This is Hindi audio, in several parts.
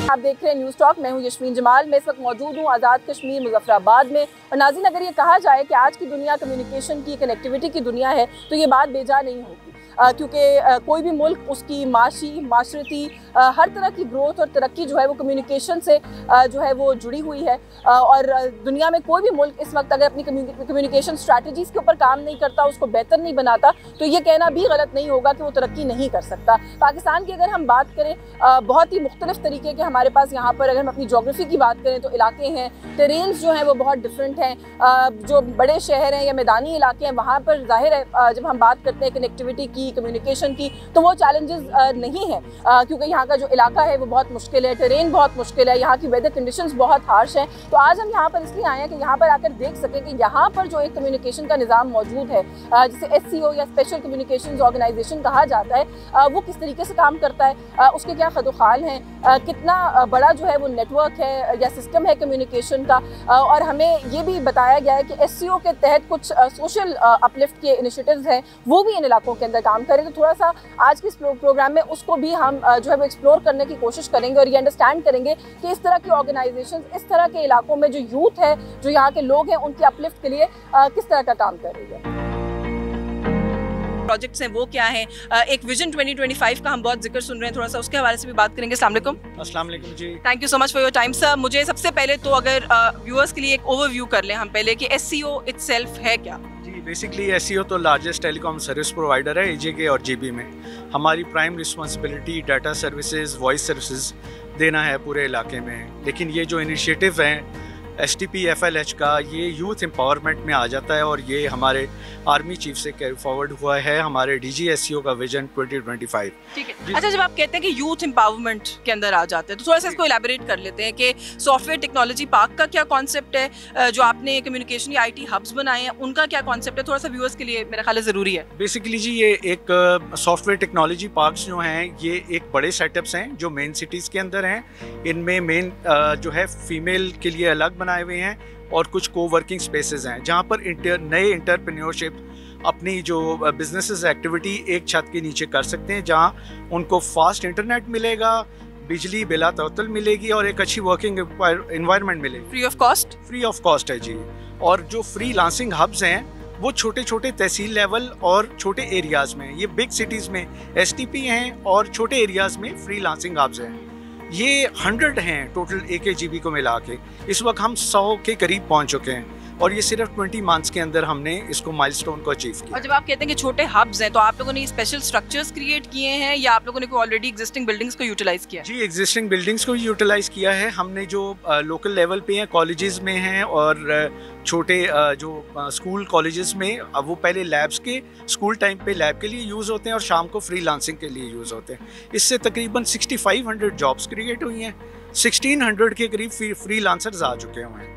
आप देख रहे हैं न्यूज़ टॉक। मैं हूं यशमीन जमाल। मैं इस वक्त मौजूद हूं आज़ाद कश्मीर मुजफ्फराबाद में। और नाज़रीन, अगर ये कहा जाए कि आज की दुनिया कम्युनिकेशन की, कनेक्टिविटी की दुनिया है, तो ये बात बेजा नहीं होगी, क्योंकि कोई भी मुल्क उसकी माशरती हर तरह की ग्रोथ और तरक्की जो है वो कम्युनिकेशन से जो है वो जुड़ी हुई है। और दुनिया में कोई भी मुल्क इस वक्त अगर अपनी कम्युनिकेशन स्ट्रैटेजीज़ के ऊपर काम नहीं करता, उसको बेहतर नहीं बनाता, तो ये कहना भी गलत नहीं होगा कि वो तरक्की नहीं कर सकता। पाकिस्तान की अगर हम बात करें, बहुत ही मुख्तलिफ तरीके के हमारे पास यहाँ पर, अगर हम अपनी जोग्राफी की बात करें तो इलाके हैं, टेरेन्स जो हैं वो बहुत डिफरेंट हैं। जो बड़े शहर हैं या मैदानी इलाके हैं, वहाँ पर जाहिर है जब हम बात करते हैं कनेक्टिविटी की, कम्युनिकेशन की, तो वो चैलेंजेस नहीं हैं, क्योंकि यहाँ का जो इलाका है वो बहुत मुश्किल है, टेरेन बहुत मुश्किल है, यहाँ की वेदर कंडीशंस बहुत हार्श हैं। तो आज हम यहाँ पर इसलिए आए हैं कि यहाँ पर आकर देख सकें कि यहाँ पर जो एक कम्युनिकेशन का निज़ाम मौजूद है, जिसे SCO या स्पेशल कम्युनिकेशन ऑर्गेनाइजेशन कहा जाता है, वो किस तरीके से काम करता है, उसके क्या खदोखाल हैं, कितना बड़ा जो है वो नेटवर्क है या सिस्टम है कम्युनिकेशन का। और हमें ये भी बताया गया है कि SCO के तहत कुछ सोशल अपलिफ्ट के इनिशिएटिव्स हैं, वो भी इन इलाकों के अंदर काम करें। तो थोड़ा सा आज के इस प्रोग्राम में उसको भी हम जो है वो एक्सप्लोर करने की कोशिश करेंगे और ये अंडरस्टैंड करेंगे कि इस तरह की ऑर्गेनाइजेशन इस तरह के इलाकों में जो यूथ है, जो यहाँ के लोग हैं, उनकी अपलिफ्ट के लिए किस तरह का काम कर रही है। प्रोजेक्ट्स हैं वो क्या हैं, एक विजन 2025 का हम बहुत जिक्र सुन रहे हैं, थोड़ा सा उसके हवाले से भी बात करेंगे। अस्सलाम वालेकुम जी, thank you so much for your time sir. मुझे सबसे पहले तो अगर व्यूअर्स के लिए एक ओवरव्यू कर लें हम पहले कि SCO इटसेल्फ है क्या। जी, बेसिकली SCO तो लार्जेस्ट टेलीकॉम सर्विस प्रोवाइडर है AJK और GB में। हमारी prime responsibility data services, voice services देना है पूरे इलाके में। लेकिन ये जो इनिशिएटिव हैं STP FLH का, ये यूथ एम्पावरमेंट में आ जाता है और ये हमारे आर्मी चीफ से कैरी फॉरवर्ड हुआ है हमारे DG SCO का विजन 2025। ठीक है। अच्छा, जब आप कहते हैं कि यूथ एम्पावरमेंट के अंदर आ जाते हैं, तो थोड़ा सा इसको इलैबोरेट कर लेते हैं कि सॉफ्टवेयर टेक्नोलॉजी पार्क का क्या कॉन्सेप्ट है, जो आपने कम्युनिकेशन या IT हब्स बनाए हैं उनका क्या कॉन्सेप्ट है, थोड़ा सा व्यूअर्स के लिए मेरा ख्याल है ज़रूरी है। बेसिकली जी, ये एक सॉफ्टवेयर टेक्नोलॉजी पार्क्स जो हैं, ये एक बड़े सेटअप्स हैं जो मेन सिटीज़ के अंदर हैं। इनमें मेन जो है फीमेल के लिए अलग बनाए हुए हैं और कुछ कोवर्किंग स्पेसेस हैं जहां पर नए एंटरप्रेन्योरशिप अपनी जो बिजनेसेस एक्टिविटी एक छत के नीचे कर सकते हैं, जहां उनको फास्ट इंटरनेट मिलेगा, बिजली बिला तवत्तल मिलेगी और एक अच्छी वर्किंग एनवायरनमेंट मिलेगी। फ्री ऑफ कॉस्ट है जी। और जो फ्री लांसिंग हब्स हैं वो छोटे छोटे तहसील लेवल और छोटे एरियाज़ में, ये बिग सिटीज़ में STP हैं और छोटे एरियाज़ में फ्री लांसिंग हब्स हैं। ये 100 हैं टोटल AKGB को मिला के। इस वक्त हम 100 के करीब पहुंच चुके हैं और ये सिर्फ 20 मंथ्स के अंदर हमने इसको माइलस्टोन को अचीव किया। और जब आप कहते हैं कि छोटे हब्स हैं, तो आप लोगों ने स्पेशल स्ट्रक्चर्स क्रिएट किए हैं या आप लोगों ने कोई ऑलरेडी एग्जिस्टिंग बिल्डिंग्स को यूटिलाइज किया? जी, एग्जिस्टिंग बिल्डिंग्स को यूटिलाइज किया है हमने। जो लोकल लेवल पे हैं, कॉलेजेस में हैं और छोटे जो स्कूल कॉलेजेस में, अब वो पहले लैब्स के स्कूल टाइम पे लैब के लिए यूज़ होते हैं और शाम को फ्री लांसिंग के लिए यूज़ होते हैं। इससे तकरीबन 6500 जॉब्स क्रिएट हुई हैं, 1600 के करीब फ्री लांसर्स आ चुके हुए हैं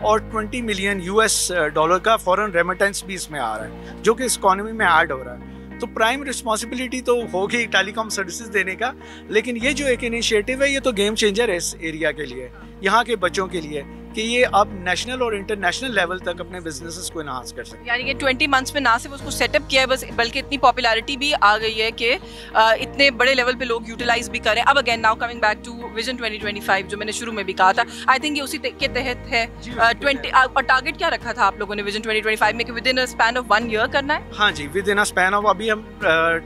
और 20 मिलियन US$ का फॉरेन रेमिटेंस भी इसमें आ रहा है, जो कि इस इकॉनमी में ऐड हो रहा है। तो प्राइम रिस्पॉन्सिबिलिटी तो होगी टेलीकॉम सर्विसेज देने का, लेकिन ये जो एक इनिशिएटिव है, ये तो गेम चेंजर है इस एरिया के लिए, यहाँ के बच्चों के लिए, कि ये अब नेशनल और इंटरनेशनल लेवल तक अपने बिजनेसेस को एनहांस कर सकते हैं। यानी कि 20 मंथ्स में ना सिर्फ उसको सेटअप किया है बस, बल्कि इतनी पॉपुलैरिटी भी आ गई है कि इतने बड़े लेवल पे लोग यूटिलाइज भी करें। अब again now coming back to vision 2025, जो मैंने शुरू में भी कहा था, आई थिंक ये उसी के तहत है। 20 और टारगेट क्या रखा था आप लोगों ने विजन 2025 में कि within a span of 1 year करना है? हाँ जी, within a span of, अभी हम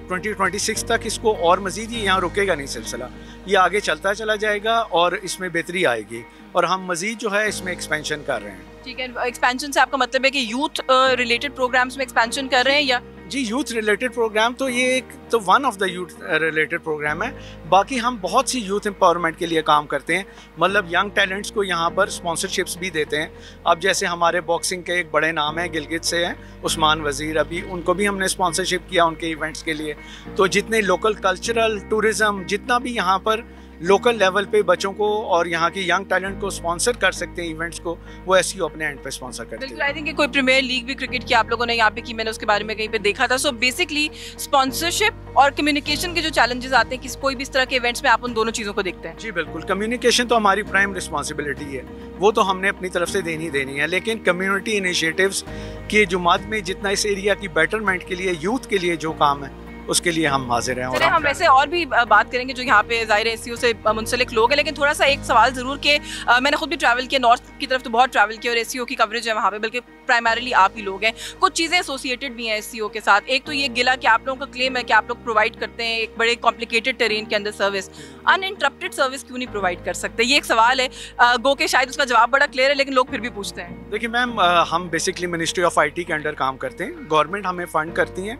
2026 तक इसको और मजीद, ये यहाँ रुकेगा नहीं सिलसिला, ये आगे चलता चला जाएगा और इसमें बेहतरी आएगी और हम मजीद जो है इसमें एक्सपेंशन कर रहे हैं। ठीक है, एक्सपेंशन से आपका मतलब है कि यूथ रिलेटेड प्रोग्राम्स में एक्सपेंशन कर रहे हैं या? जी, यूथ रिलेटेड प्रोग्राम तो ये एक तो one of the youth related program है। बाकी हम बहुत सी यूथ एम्पावरमेंट के लिए काम करते हैं, मतलब यंग टैलेंट्स को यहाँ पर स्पॉन्सरशिप्स भी देते हैं। अब जैसे हमारे बॉक्सिंग के एक बड़े नाम है, गिलगित से हैं उस्मान वज़ीर, अभी उनको भी हमने स्पॉन्सरशिप किया उनके इवेंट्स के लिए। तो जितने लोकल कल्चरल टूरिज़्म, जितना भी यहाँ पर लोकल लेवल पे बच्चों को और यहाँ की यंग टैलेंट को स्पॉन्सर कर सकते हैं इवेंट्स को, वो SCO अपने एंड पे स्पॉन्सर करते हैं। बिल्कुल, आई थिंक कोई प्रीमियर लीग भी क्रिकेट की आप लोगों ने यहाँ पे की, मैंने उसके बारे में कहीं पे देखा था। सो बेसिकली स्पॉन्सरशिप और कम्युनिकेशन के जो चैलेंजेस आते हैं, कोई भी इस तरह के इवेंट्स में आप उन दोनों चीज़ों को देखते हैं? जी बिल्कुल, कम्युनिकेशन तो हमारी प्राइम रिस्पॉन्सिबिलिटी है, वो तो हमने अपनी तरफ से देनी है। लेकिन कम्युनिटी इनिशिएटिव्स की जुमात में जितना इस एरिया की बेटरमेंट के लिए, यूथ के लिए जो काम है, उसके लिए हम हाजिर हैं। और हम वैसे और भी बात करेंगे जो यहाँ पे ज़ाहिर एसईओ से मुंसलिक लोग हैं, लेकिन थोड़ा सा एक सवाल ज़रूर कि मैंने खुद भी ट्रैवल किया, नॉर्थ की तरफ तो बहुत ट्रैवल किया और एसईओ की कवरेज है वहाँ पे, बल्कि प्राइमरीली आप ही लोग हैं। कुछ चीज़ें एसोसिएटेड भी हैं एसईओ के साथ। एक तो ये गिला कि आप लोगों का क्लेम है कि आप लोग प्रोवाइड करते हैं एक बड़े कॉम्प्लिकेटेड टेरेन के अंदर सर्विस, अनइंटरप्टेड सर्विस क्यों नहीं प्रोवाइड कर सकते? ये एक सवाल है, गो के शायद उसका जवाब बड़ा क्लियर है, लेकिन लोग फिर भी पूछते हैं। देखिए मैम, हम बेसिकली मिनिस्ट्री ऑफ IT के अंडर काम करते हैं। गवर्नमेंट हमें फ़ंड करती है,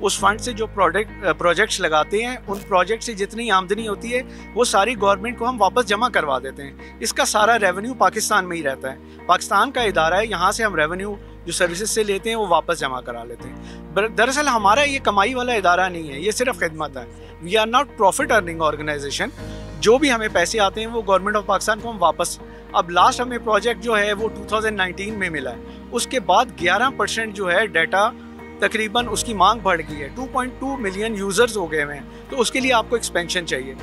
उस फंड से जो प्रोजेक्ट्स लगाते हैं, उन प्रोजेक्ट से जितनी आमदनी होती है वो सारी गवर्नमेंट को हम वापस जमा करवा देते हैं। इसका सारा रेवेन्यू पाकिस्तान में ही रहता है, पाकिस्तान का इदारा है, यहाँ से हम रेवेन्यू जो सर्विसेज से लेते हैं वो वापस जमा करा लेते हैं। दरअसल हमारा ये कमाई वाला इदारा नहीं है, ये सिर्फ खिदमत है। We are not profit earning organisation. जो भी हमें पैसे आते हैं वो गवर्नमेंट ऑफ पाकिस्तान को हम वापस, अब लास्ट हमें प्रोजेक्ट जो है वो 2019 में मिला है, उसके बाद 11% जो है डाटा तकरीबन उसकी मांग बढ़ गई है, 2.2 मिलियन यूज़र्स हो गए हैं, तो उसके लिए आपको एक्सपेंशन चाहिए।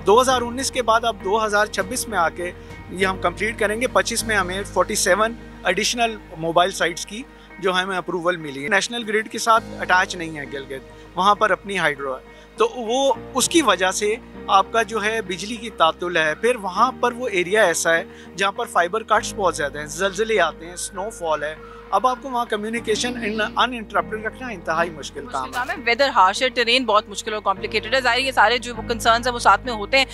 2019 के बाद अब 2026 में आके ये हम कंप्लीट करेंगे। 25 में हमें 47 एडिशनल मोबाइल साइट्स की जो हमें अप्रूवल मिली है। नेशनल ग्रिड के साथ अटैच नहीं है गिलगित, वहाँ पर अपनी हाइड्रो है, तो वो उसकी वजह से आपका जो है बिजली की तातुल है। फिर वहाँ पर वो एरिया ऐसा है जहाँ पर फाइबर कट्स बहुत ज़्यादा हैं, ज़लज़ले आते हैं, स्नोफॉल है, अब आपको वहाँ कम्युनिकेशन अनइंटरप्टेड रखना इंतहाई मुश्किल काम है। वेदर हार्श है, टेरेन बहुत मुश्किल और कॉम्प्लिकेटेड है, ज़ाहिर ये सारे जो कंसर्न्स हैं वो साथ में होते हैं।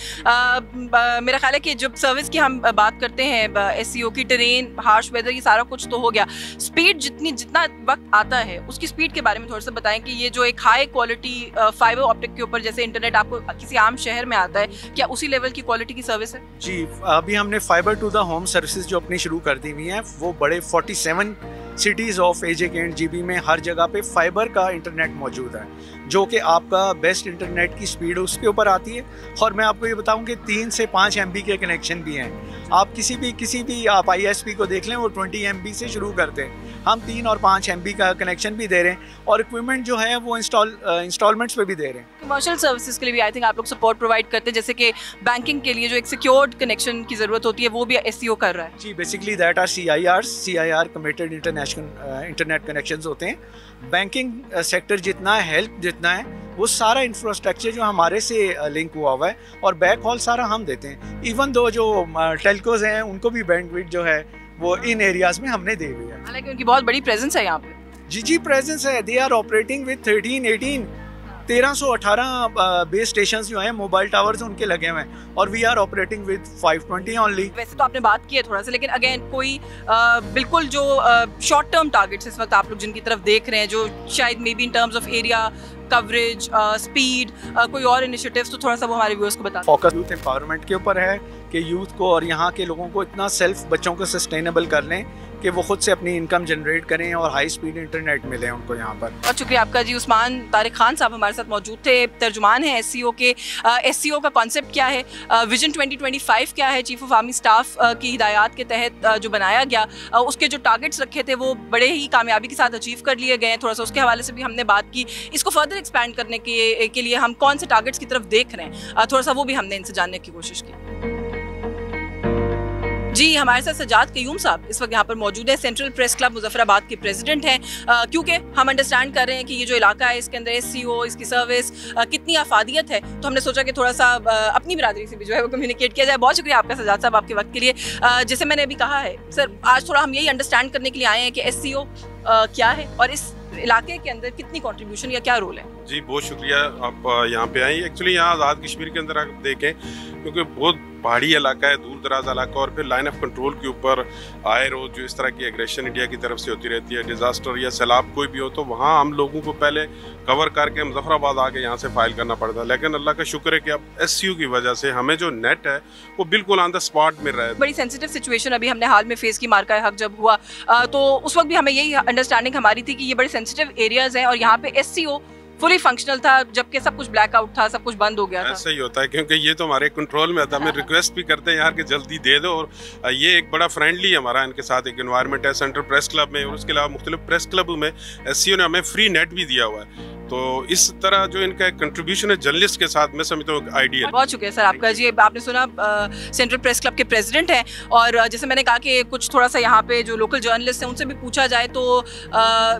मेरा ख्याल है कि जब सर्विस की हम बात करते हैं एसईओ की, टेरेन, हार्श वेदर, ये सारा कुछ तो हो गया। स्पीड जितना वक्त आता है उसकी स्पीड के बारे में थोड़ा सा बताएं कि ये जो एक हाई क्वालिटी फाइबर ऑप्टिक के ऊपर जैसे इंटरनेट आपको किसी आम शहर में आता है, क्या उसी लेवल की क्वालिटी की सर्विस है? जी, अभी हमने fibre to the home services जो अपनी शुरू कर दी हुई हैं, वो बड़े 47 सिटीज़ ऑफ AJ के GB में हर जगह पे फाइबर का इंटरनेट मौजूद है, जो कि आपका बेस्ट इंटरनेट की स्पीड उसके ऊपर आती है। और मैं आपको ये बताऊं कि 3 से 5 MB के कनेक्शन भी हैं। आप किसी भी आप ISP को देख लें, वो 20 MB से शुरू करते हैं, हम 3 और 5 MB का कनेक्शन भी दे रहे हैं, और इक्विपमेंट जो है वो इंस्टॉलमेंट्स पे भी दे रहे हैं। कमर्शियल सर्विसेज के लिए भी आई थिंक आप लोग सपोर्ट प्रोवाइड करते हैं, जैसे कि बैंकिंग के लिए जो एक सिक्योर्ड कनेक्शन की ज़रूरत होती है वो भी एसईओ कर रहा है। जी, basically that are CIR committed international internet connections होते हैं। बैंकिंग सेक्टर जितना है, हेल्थ जितना है, वो सारा इंफ्रास्ट्रक्चर जो हमारे से लिंक हुआ है, और बैक हॉल सारा हम देते हैं। इवन दो जो टेलकोज हैं उनको भी बैंडविड्थ जो है वो इन एरियाज में हमने दे हुई है। हालांकि उनकी बहुत बड़ी प्रेजेंस है यहाँ पे। जी प्रेजेंस है। They are operating with 1318 base stations जो हैं, मोबाइल टावर्स उनके लगे हुए हैं, और we are operating with 520 only. वैसे तो आपने बात की है थोड़ा सा, लेकिन अगेन कोई बिल्कुल जो शॉर्ट टर्म टारगेट्स इस वक्त आप लोग जिनकी तरफ देख रहे हैं, जो शायद may be in terms of area coverage, speed, कोई और इनिशिएटिव्स, तो थोड़ा सा वो हमारे व्यूअर्स को बता। फोकस यूथ एम्पावरमेंट के ऊपर है कि यूथ को और यहाँ के लोगों को इतना सेल्फ बच्चों को सस्टेनेबल कर लें कि वो खुद से अपनी इनकम जनरेट करें और हाई स्पीड इंटरनेट मिले उनको यहाँ पर। बहुत शुक्रिया आपका जी। उस्मान तारिक खान साहब हमारे साथ मौजूद थे, तर्जुमान हैं एसईओ के। एसईओ का कॉन्सेप्ट क्या है, विजन 2025 क्या है, चीफ ऑफ आर्मी स्टाफ की हिदायत के तहत जो बनाया गया, उसके जो टारगेट्स रखे थे वो बड़े ही कामयाबी के साथ अचीव कर लिए गए हैं। थोड़ा सा उसके हवाले से भी हमने बात की। इसको फर्दर एक्सपैंड करने के लिए हम कौन से टारगेट्स की तरफ देख रहे हैं, थोड़ा सा वो भी हमने इनसे जानने की कोशिश की। जी, हमारे साथ सजाद कयूम साहब इस वक्त यहाँ पर मौजूद है, सेंट्रल प्रेस क्लब मुजफ्फराबाद के प्रेसिडेंट हैं। क्योंकि हम अंडरस्टैंड कर रहे हैं कि ये जो इलाका है इसके अंदर एसईओ, इसकी सर्विस, कितनी अफादियत है, तो हमने सोचा कि थोड़ा सा अपनी बिरादरी से भी जो है वो कम्युनिकेट किया जाए। बहुत शुक्रिया आपका सजाद साहब आपके वक्त के लिए। जैसे मैंने अभी कहा है सर, आज थोड़ा हम यही अंडरस्टैंड करने के लिए आए हैं कि एसईओ क्या है और इस इलाके के अंदर कितनी कंट्रीब्यूशन या क्या रोल है। जी, बहुत शुक्रिया आप यहाँ पे आई। एक्चुअली यहाँ आज़ाद कश्मीर के अंदर आप देखें, क्योंकि बहुत पहाड़ी इलाका है, दूर दराज इलाका, और फिर लाइन ऑफ कंट्रोल के ऊपर आए रोज जो इस तरह की एग्रेशन इंडिया की तरफ से होती रहती है, डिज़ास्टर या सैलाब कोई भी हो, तो वहाँ हम लोगों को पहले कवर करके मुजफ्फराबाद आके यहाँ से फाइल करना पड़ता है। लेकिन अल्लाह का शुक्र है कि अब एसईओ की वजह से हमें जो नेट है वो बिल्कुल ऑन द स्पॉट मिल रहा है। बड़ी सेंसिटिव सिचुएशन अभी हमने हाल में फेस की, मार्का हक जब हुआ, तो उस वक्त भी हमें यही अंडरस्टैंडिंग हमारी थी कि ये बड़े सेंसिटिव एरियाज हैं और यहाँ पे एसईओ फुली फंक्शनल था, जबकि सब कुछ ब्लैकआउट था, सब कुछ बंद हो गया था। ऐसा ही होता है, क्योंकि ये तो हमारे कंट्रोल में था। हमें रिक्वेस्ट भी करते हैं यार कि जल्दी दे दो, और ये एक बड़ा फ्रेंडली हमारा इनके साथ एक एनवायरनमेंट है सेंट्रल प्रेस क्लब में, और उसके अलावा मुख्तलिफ प्रेस क्लब में एसईओ ने हमें फ्री नेट भी दिया हुआ है। तो इस तरह जो इनका कंट्रीब्यूशन है जर्नलिस्ट के साथ, मैं समझता हूँ आइडियल। बहुत शुक्रिया सर आपका। जी आपने सुना सेंट्रल प्रेस क्लब के प्रेसिडेंट हैं, और जैसे मैंने कहा कि कुछ थोड़ा सा यहाँ पे जो लोकल जर्नलिस्ट हैं उनसे भी पूछा जाए तो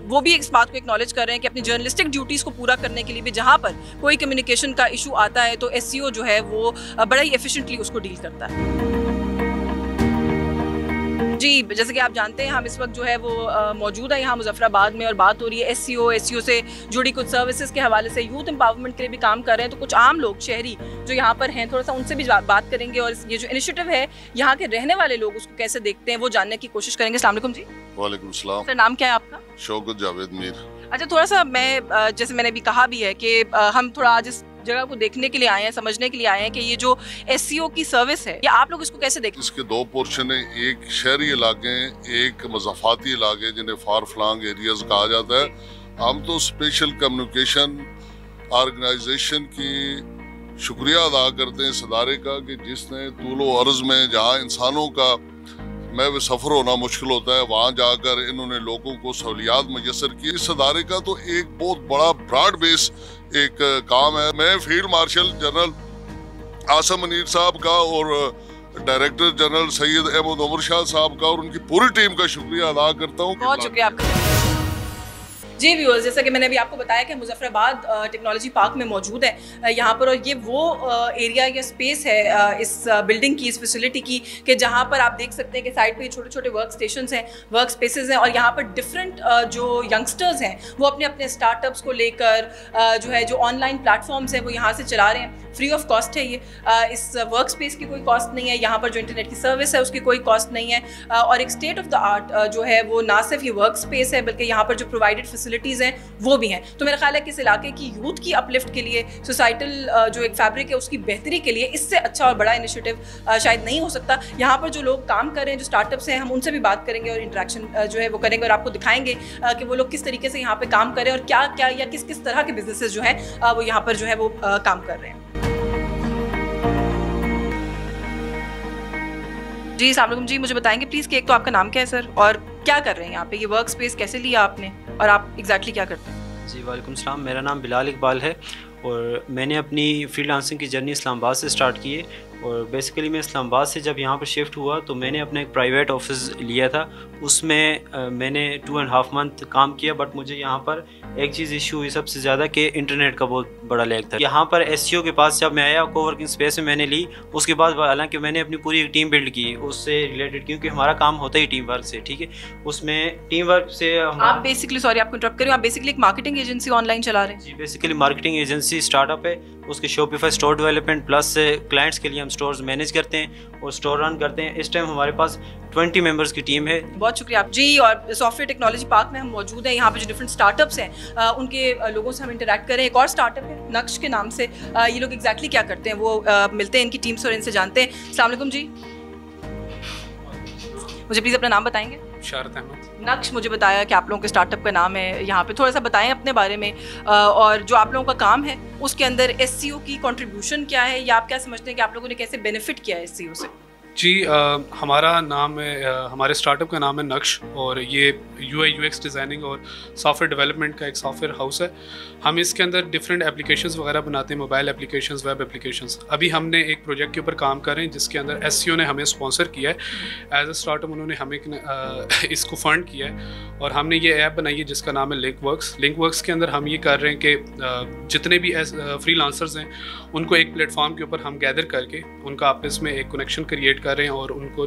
वो भी इस बात को एक्नॉलेज कर रहे हैं कि अपनी जर्नलिस्टिक ड्यूटीज़ को पूरा करने के लिए भी जहाँ पर कोई कम्युनिकेशन का इशू आता है तो SEO जो है वो बड़ा ही एफिशिएंटली उसको डील करता है। जी जैसे कि आप जानते हैं हम इस वक्त जो है वो मौजूद है यहाँ मुजफ्फराबाद में, और बात हो रही है SEO से जुड़ी कुछ सर्विसेज के हवाले से यूथ एम्पावरमेंट के लिए भी काम कर रहे हैं। तो कुछ आम लोग शहरी जो यहाँ पर हैं, थोड़ा सा उनसे भी बात करेंगे और ये जो इनिशिएटिव है यहाँ के रहने वाले लोग उसको कैसे देखते हैं वो जानने की कोशिश करेंगे। अस्सलाम वालेकुम जी। वालेकुम सलाम। सर नाम क्या है आपका? शौकत जावेद मीर। अच्छा, थोड़ा सा मैं जैसे मैंने भी कहा भी है कि हम थोड़ा आज इस जगह को देखने के लिए आए हैं, समझने के लिए आए हैं कि ये जो SEO की सर्विस है, या आप लोग इसको कैसे देखते हैं? इसके दो पोर्शन है, एक शहरी इलाके, एक मज़ाफ़ाती इलाके जिन्हें फार फ्लांग एरियाज कहा जाता है। हम तो स्पेशल कम्युनिकेशन ऑर्गेनाइजेशन की शुक्रिया अदा करते हैं इस अदारे का कि जिसने तूलो अर्ज़ में जहाँ इंसानों का मैं वे सफ़र होना मुश्किल होता है, वहाँ जाकर इन्होंने लोगों को सहूलियात मैसर की। इस अदारे का तो एक बहुत बड़ा ब्रॉड बेस एक काम है। मैं field marshal general Asim Munir साहब का और डायरेक्टर जनरल सैयद अहमद उमर शाह साहब का और उनकी पूरी टीम का शुक्रिया अदा करता हूँ। बहुत शुक्रिया आपका। जी व्यूअर्स, जैसा कि मैंने अभी आपको बताया कि मुजफ्फराबाद टेक्नोलॉजी पार्क में मौजूद है यहाँ पर, और ये वो एरिया या स्पेस है इस बिल्डिंग की, इस फैसिलिटी की, कि जहाँ पर आप देख सकते हैं कि साइड पे छोटे छोटे वर्क स्टेशंस हैं, वर्क स्पेसेस हैं, और यहाँ पर डिफरेंट जो यंगस्टर्स हैं वो अपने अपने स्टार्टअप्स को लेकर जो है जो ऑनलाइन प्लेटफॉर्म्स हैं वो यहाँ से चला रहे हैं। फ्री ऑफ कॉस्ट है ये, इस वर्क स्पेस की कोई कॉस्ट नहीं है, यहाँ पर जो इंटरनेट की सर्विस है उसकी कोई कॉस्ट नहीं है, और एक स्टेट ऑफ द आर्ट जो है वो ना सिर्फ ये वर्क स्पेस है बल्कि यहाँ पर जो प्रोवाइडेड फैसिलिटीज़ हैं वो भी हैं। तो मेरा ख्याल है कि इस इलाके की यूथ की अपलिफ्ट के लिए, सोसाइटल जो एक फैब्रिक है उसकी बेहतरी के लिए इससे अच्छा और बड़ा इनिशिएटिव शायद नहीं हो सकता। यहाँ पर जो लोग काम कर रहे हैं, जो स्टार्टअप्स हैं, हम उनसे भी बात करेंगे और इंटरेक्शन जो है वो करेंगे और आपको दिखाएंगे कि वो लोग किस तरीके से यहाँ पर काम कर रहे हैं और क्या क्या या किस किस तरह के बिजनेसेस जो हैं वो यहाँ पर जो है वो काम कर रहे हैं। जी अस्सलाम वालेकुम जी, मुझे बताएंगे प्लीज़ कि एक तो आपका नाम क्या है सर, और क्या कर रहे हैं यहाँ पे, ये वर्क स्पेस कैसे लिया आपने और आप एग्जैक्टली क्या करते हैं? जी वालेकुम सलाम, मेरा नाम बिलाल इकबाल है और मैंने अपनी फ्रीलांसिंग की जर्नी इस्लामाबाद से स्टार्ट की है। और बेसिकली मैं इस्लामाबाद से जब यहाँ पर शिफ्ट हुआ तो मैंने अपना एक प्राइवेट ऑफिस लिया था, उसमें मैंने 2.5 मंथ काम किया। बट मुझे यहाँ पर एक चीज़ इशू हुई सबसे ज़्यादा कि इंटरनेट का बहुत बड़ा लैग था। यहाँ पर SEO के पास जब मैं आया, कोवर्किंग स्पेस में मैंने ली, उसके बाद हालांकि मैंने अपनी पूरी एक टीम बिल्ड की उससे रिलेटेड, क्योंकि हमारा काम होता ही टीम वर्क से, ठीक है। उसमें टीम वर्क से आप बेसिकली, सॉरी आपको इंटरप्ट करूँ, आप बेसिकली एक मार्केटिंग एजेंसी ऑनलाइन चला रहे हैं? जी बेसिकली मार्केटिंग एजेंसी स्टार्टअप है, उसके Shopify store development plus clients के लिए हम स्टोर्स मैनेज करते हैं और स्टोर रन करते हैं। इस टाइम हमारे पास 20 मेंबर्स की टीम है। बहुत शुक्रिया आप जी। और सॉफ्टवेयर टेक्नोलॉजी पार्क में हम मौजूद हैं, यहाँ पे जो डिफरेंट स्टार्टअप्स हैं उनके लोगों से हम इंटरेक्ट करें। एक और स्टार्टअप है नक्श के नाम से, ये लोग एग्जैक्टली क्या करते हैं वो मिलते हैं इनकी टीम से और इनसे जानते हैं। अस्सलाम वालेकुम जी, मुझे प्लीज़ अपना नाम बताएंगे? शारत अहमद। नक्श मुझे बताया कि आप लोगों के स्टार्टअप का नाम है, यहाँ पे थोड़ा सा बताएं अपने बारे में, और जो आप लोगों का काम है उसके अंदर SEO की कंट्रीब्यूशन क्या है, या आप क्या समझते हैं कि आप लोगों ने कैसे बेनिफिट किया है SEO से? जी हमारा नाम है, हमारे स्टार्टअप का नाम है नक्श, और ये UI UX डिज़ाइनिंग और सॉफ्टवेयर डेवलपमेंट का एक सॉफ्टवेयर हाउस है। हम इसके अंदर डिफरेंट एप्लीकेशंस वगैरह बनाते हैं, मोबाइल एप्लीकेशंस, वेब एप्लीकेशंस। अभी हमने एक प्रोजेक्ट के ऊपर काम कर रहे हैं जिसके अंदर SEO ने हमें स्पॉन्सर किया है एज अ स्टार्टअप, उन्होंने हमें इसको फंड किया है और हमने ये ऐप बनाई है जिसका नाम है लिंकवर्क्स। लिंकवर्क्स के अंदर हम ये कर रहे हैं कि जितने भी फ्रीलांसर्स हैं उनको एक प्लेटफॉर्म के ऊपर हम गैदर करके उनका आपस में एक कनेक्शन क्रिएट कर रहे हैं और उनको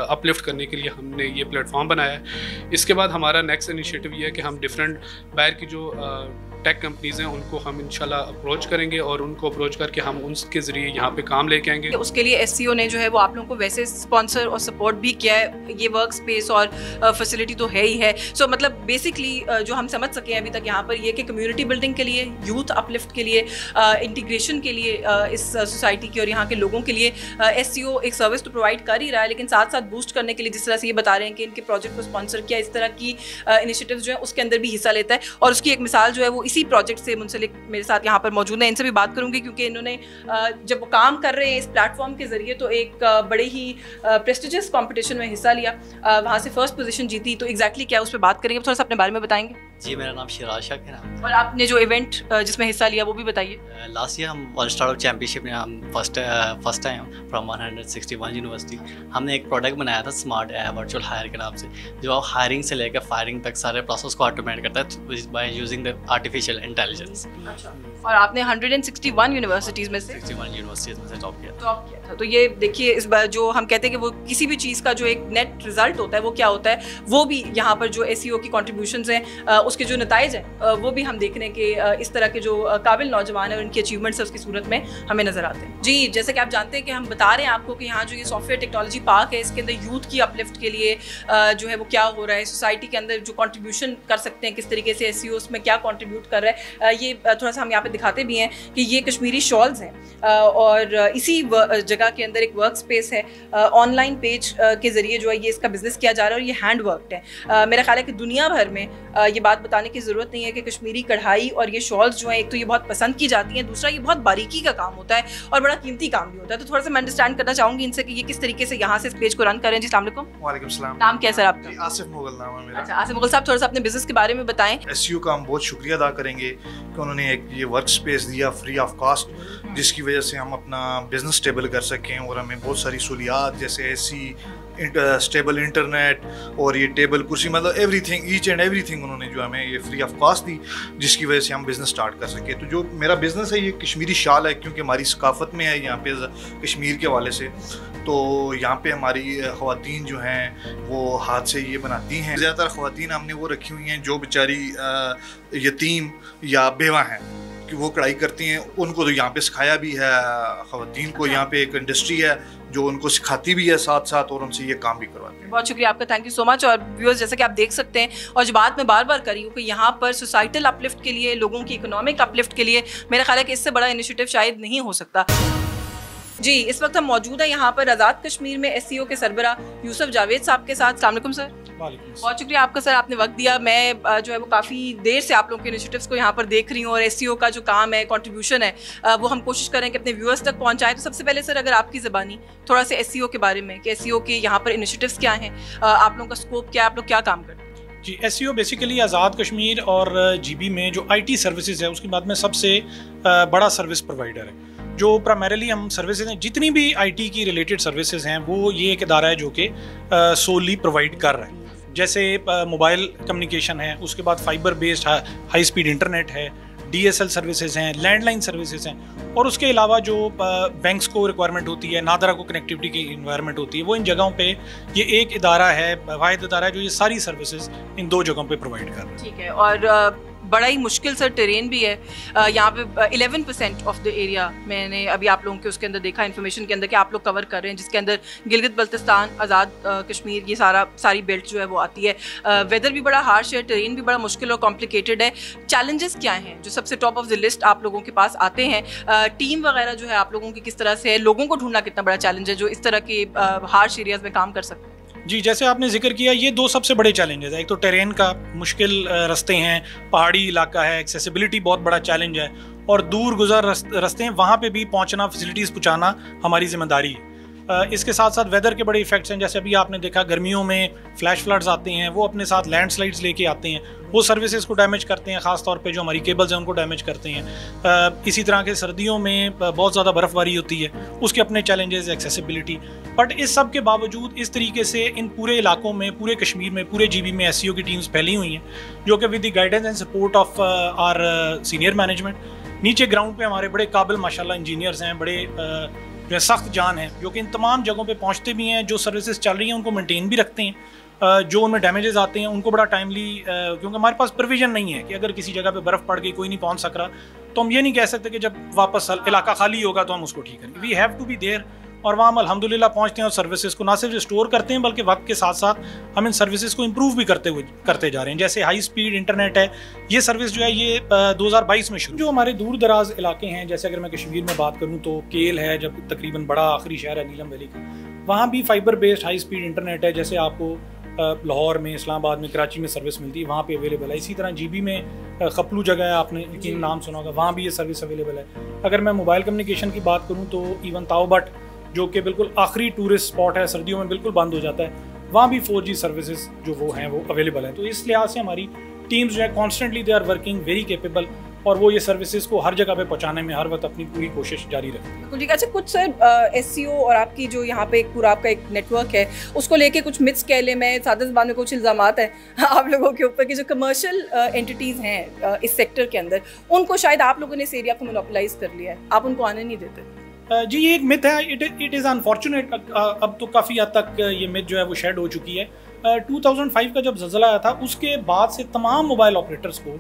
अपलिफ्ट करने के लिए हमने ये प्लेटफॉर्म बनाया है। इसके बाद हमारा नेक्स्ट इनिशिएटिव ये है कि हम डिफरेंट बाहर की जो टेक कंपनीज़ हैं उनको हम इंशाल्लाह अप्रोच करेंगे और उनको अप्रोच करके हम उनके ज़रिए यहाँ पे काम लेके आएंगे। उसके लिए SEO ने जो है वो आप लोगों को वैसे स्पॉन्सर और सपोर्ट भी किया है, ये वर्क स्पेस और फैसिलिटी तो है ही है। सो मतलब बेसिकली जो हम समझ सकें अभी तक यहाँ पर ये कि कम्युनिटी बिल्डिंग के लिए, यूथ अपलिफ्ट के लिए, इंटीग्रेशन के लिए इस सोसाइटी की और यहाँ के लोगों के लिए SEO एक सर्विस तो प्रोवाइड कर ही रहा है, लेकिन साथ साथ बूस्ट करने के लिए जिस तरह से ये बता रहे हैं कि इनके प्रोजेक्ट को स्पॉन्सर किया, इस तरह की इनिशिएटिव्स जो है उसके अंदर भी हिस्सा लेता है। और उसकी एक मिसाल जो है वो इसी प्रोजेक्ट से मुंसलिक मेरे साथ यहाँ पर मौजूद है, इनसे भी बात करूँगी क्योंकि इन्होंने जब वो काम कर रहे हैं इस प्लेटफॉर्म के ज़रिए तो एक बड़े ही प्रेस्टिजियस कॉम्पिटिशन में हिस्सा लिया, वहाँ से फर्स्ट पोजीशन जीती। तो एग्जैक्टली क्या उस पर बात करेंगे, थोड़ा सा अपने बारे में बताएंगे? जी, मेरा नाम शिराज शक है ना। और आपने जो इवेंट जिसमें हिस्सा लिया वो भी बताइए। लास्ट ईयर हम वर्ल्ड स्टार्टअप चैम्पियनशिप में हम फर्स्ट आए हम फ्रॉम 161 यूनिवर्सिटी। हमने एक प्रोडक्ट बनाया था स्मार्ट वर्चुअल हायर के नाम से, जो आप हायरिंग से लेकर फायरिंग तक सारे प्रोसेस को ऑटोमेट करता है by using the artificial intelligence. अच्छा, और आपने 161 यूनिवर्सिटीज़ में से 61 यूनिवर्सिटीज़ में से टॉप किया था। तो ये देखिए, इस बार जो हम कहते हैं कि वो किसी भी चीज़ का जो एक नेट रिजल्ट होता है वो क्या होता है, वो भी यहाँ पर जो SEO की कॉन्ट्रीब्यूशंस हैं उसके जो नताइज हैं वो भी हम देख रहे हैं कि इस तरह के जो काबिल नौजवान हैं उनकी अचीवमेंट्स है उसकी सूरत में हमें नज़र आते हैं। जी, जैसे कि आप जानते हैं कि हम बता रहे हैं आपको कि यहाँ जो ये सॉफ्टवेयर टेक्नोलॉजी पार्क है, इसके अंदर यूथ की अपलिफ्ट के लिए जो है वो क्या हो रहा है, सोसाइटी के अंदर जो कॉन्ट्रीब्यूशन कर सकते हैं, किस तरीके से SEO में क्या कॉन्ट्रीब्यूट कर रहा है, ये थोड़ा सा हम यहाँ पे दिखाते भी हैं कि ये कश्मीरी शॉल्स हैं और इसी जगह के अंदर एक वर्क स्पेस है। ऑनलाइन पेज के ज़रिए जो है ये इसका बिज़नेस किया जा रहा है और ये हैंड वर्कड है। मेरा ख्याल है कि दुनिया भर में ये बात बताने की ज़रूरत नहीं है कि कश्मीरी कढ़ाई और ये शॉल्स जो हैं, एक तो ये बहुत पसंद की जाती हैं, दूसरा ये बहुत बारीकी का काम होता है और बड़ा कीमती काम भी होता है। तो थोड़ा सा मैं अंडरस्टैंड करना चाहूँगी इनसे कि ये किस तरीके से यहाँ से इस पेज को रन करें। जी, अस्सलाम वालेकुम। वालेकुम सलाम। नाम क्या है सर आपका? आसिफ मुगल नाम है मेरा। अच्छा, आसिफ मुगल साहब, थोड़ा सा अपने बिज़नेस के बारे में बताएं। SEO का हम बहुत शुक्रिया अदा करेंगे कि उन्होंने एक ये वर्क स्पेस दिया फ्री ऑफ कॉस्ट, जिसकी वजह से हम अपना बिज़नेस स्टेबल कर सकें और हमें बहुत सारी सहूलियात जैसे ऐसी स्टेबल इंटरनेट और ये टेबल कुर्सी, मतलब एवरीथिंग, ईच एंड एवरीथिंग उन्होंने जो हमें ये फ्री ऑफ कॉस्ट दी, जिसकी वजह से हम बिज़नेस स्टार्ट कर सके। तो जो मेरा बिज़नेस है ये कश्मीरी शाल है, क्योंकि हमारी सकाफ़त में है यहाँ पे कश्मीर के हवाले से। तो यहाँ पे हमारी ख़वातीन जो हैं वो हाथ से ये बनाती हैं। ज़्यादातर ख़वातीन हमने वो रखी हुई हैं जो बेचारी यतीम या बेवा हैं, कि वो कढ़ाई करती हैं। उनको तो यहाँ पे सिखाया भी है, ख़वातीन को यहाँ पे एक इंडस्ट्री है जो उनको सिखाती भी है साथ साथ और उनसे ये काम भी करवाती है। बहुत शुक्रिया आपका, थैंक यू सो मच। और व्यूअर्स, जैसा कि आप देख सकते हैं और जो बात मैं बार बार करी हूँ कि यहाँ पर सोसाइटल अपलिफ्ट के लिए, लोगों की इकोनॉमिक अपलिफ्ट के लिए मेरा ख्याल है कि इससे बड़ा इनिशिएटिव शायद नहीं हो सकता। जी, इस वक्त हम मौजूद हैं यहाँ पर आज़ाद कश्मीर में SEO के सरबरा यूसुफ जावेद साहब के साथ। अस्सलाम वालेकुम सर। बहुत शुक्रिया आपका सर, आपने वक्त दिया। मैं जो है वो काफ़ी देर से आप लोगों के इनिशिएटिव्स को यहाँ पर देख रही हूँ और SEO का जो काम है, कंट्रीब्यूशन है, वो हम कोशिश करें कि अपने व्यूअर्स तक पहुँचाएं। तो सबसे पहले सर, अगर आपकी ज़बानी थोड़ा सा SEO के बारे में कि SEO के यहाँ पर इनिशिएटिव्स क्या हैं, आप लोगों का स्कोप क्या है, आप लोग क्या काम करते हैं? जी, SEO बेसिकली आज़ाद कश्मीर और GB में जो IT सर्विसेज है उसके बाद में सबसे बड़ा सर्विस प्रोवाइडर है। जो प्राइमरीली हम सर्विसेज हैं, जितनी भी IT की रिलेटेड सर्विसेज हैं, वो ये एक इदारा है जो कि सोली प्रोवाइड कर रहा है। जैसे मोबाइल कम्युनिकेशन है, उसके बाद fibre based high speed internet है, DSL सर्विसेज हैं, लैंडलाइन सर्विसेज हैं, और उसके अलावा जो बैंक्स को रिक्वायरमेंट होती है, नादरा को कनेक्टिविटी की इन्वायरमेंट होती है, वो इन जगहों पे ये एक इदारा है, वाहिद इदारा है जो ये सारी सर्विसेज इन 2 जगहों पे प्रोवाइड कर रहा है। ठीक है, और बड़ा ही मुश्किल सर टेरेन भी है यहाँ पे। 11% ऑफ द एरिया मैंने अभी आप लोगों के उसके अंदर देखा इन्फॉर्मेशन के अंदर कि आप लोग कवर कर रहे हैं, जिसके अंदर गिलगित बल्तिस्तान, आज़ाद कश्मीर, ये सारी बेल्ट जो है वो आती है। वेदर भी बड़ा हार्श है, टेरेन भी बड़ा मुश्किल और कॉम्प्लिकेटेड है। चैलेंजेस क्या हैं जो सबसे टॉप ऑफ द लिस्ट आप लोगों के पास आते हैं? टीम वगैरह जो है आप लोगों की किस तरह से है? लोगों को ढूंढना कितना बड़ा चैलेंज है जो इस तरह के हार्श एरियाज में काम कर सकते हैं? जी, जैसे आपने जिक्र किया, ये 2 सबसे बड़े चैलेंजेस हैं। एक तो टेरेन का मुश्किल रास्ते हैं, पहाड़ी इलाका है, एक्सेसिबिलिटी बहुत बड़ा चैलेंज है, और दूर गुजर रास्ते हैं, वहाँ पे भी पहुँचना, फैसिलिटीज़ पहुँचाना हमारी जिम्मेदारी है। इसके साथ साथ वेदर के बड़े इफेक्ट्स हैं। जैसे अभी आपने देखा गर्मियों में फ्लैश फ्लड्स आते हैं, वो अपने साथ लैंडस्लाइड्स लेके आते हैं, वो सर्विसेज को डैमेज करते हैं, ख़ास तौर पे जो हमारी केबल्स हैं उनको डैमेज करते हैं। इसी तरह के सर्दियों में बहुत ज़्यादा बर्फ़बारी होती है, उसके अपने चैलेंजेस, एक्सेसिबिलिटी। बट इस सब के बावजूद इस तरीके से इन पूरे इलाकों में, पूरे कश्मीर में, पूरे GB में SEO की टीम्स फैली हुई हैं, जो कि with the guidance and support of our senior management, नीचे ग्राउंड पे हमारे बड़े काबिल माशाल्लाह इंजीनियर्स हैं, बड़े जो सख्त जान है, जो कि इन तमाम जगहों पे पहुंचते भी हैं, जो सर्विसेज चल रही हैं उनको मेंटेन भी रखते हैं, जो उनमें डैमेजेस आते हैं उनको बड़ा टाइमली, क्योंकि हमारे पास प्रोविजन नहीं है कि अगर किसी जगह पे बर्फ़ पड़ गई, कोई नहीं पहुंच सक रहा, तो हम ये नहीं कह सकते कि जब वापस इलाका खाली होगा तो हम उसको ठीक करेंगे। We have to be there, और वहाँ हम अल्हम्दुलिल्लाह पहुँचते हैं और सर्विसेज को ना सिर्फ रिस्टोर करते हैं बल्कि वक्त के साथ साथ हम इन सर्विसेज को इम्प्रूव भी करते जा रहे हैं। जैसे हाई स्पीड इंटरनेट है, ये सर्विस जो है ये 2022 में शुरू। जो हमारे दूर दराज इलाके हैं, जैसे अगर मैं कश्मीर में बात करूँ तो केल है, जब तकरीबन बड़ा आखिरी शहर है नीलम वैली का, वहाँ भी fibre based high speed internet है। जैसे आपको लाहौर में, इस्लामाबाद में, कराची में सर्विस मिलती है, वहाँ पे अवेलेबल है। इसी तरह GB में खपलू जगह है, आपने यकीन नाम सुना होगा, वहाँ भी ये सर्विस अवेलेबल है। अगर मैं मोबाइल कम्युनिकेशन की बात करूँ तो इवन ताओबट, जो कि बिल्कुल आखिरी टूरिस्ट स्पॉट है, सर्दियों में बिल्कुल बंद हो जाता है, वहाँ भी 4G सर्विसेज जो वो हैं वो अवेलेबल है। तो इस लिहाज से हमारी टीम्स जो है constantly they are working very capable, और वो ये सर्विसेज को हर जगह पे पहुंचाने में हर वक्त अपनी पूरी कोशिश जारी रखती है। बिल्कुल ठीक। अच्छा, कुछ सर SEO और आपकी जो यहाँ पे एक पूरा आपका एक नेटवर्क है उसको लेके कुछ मिथ्स कह लें, मैं सादा ज़बान में कुछ इल्ज़ामात है आप लोगों के ऊपर कि जो कमर्शियल एंटिटीज़ हैं इस सेक्टर के अंदर, उनको शायद आप लोगों ने इस एरिया को मोनोपोलाइज कर लिया है, आप उनको आने नहीं देते। जी ये एक मिथ है, इट इज़ अनफॉर्चुनेट। अब तो काफ़ी हद तक ये मिथ जो है वो शेड हो चुकी है। 2005 का जब ज़लज़ला आया था उसके बाद से तमाम मोबाइल ऑपरेटर्स को